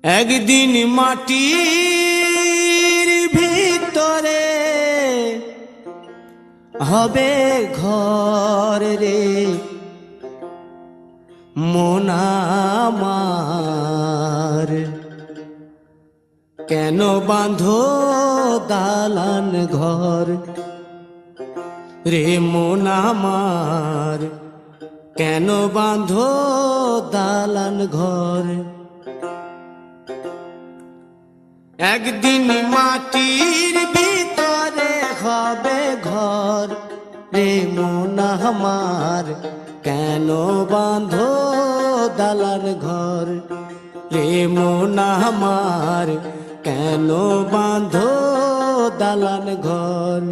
একদিন মাটির ভিতরে হবে ঘর রে মন আমার, কেন বাঁধো দালান ঘর রে মন আমার, কেন বাঁধো দালান ঘর। একদিন মাটির ভিতরে হবে ঘর রে মন আমার, কেন বাঁধো দালান ঘর রে মন আমার, কেন বাঁধো দালান ঘর।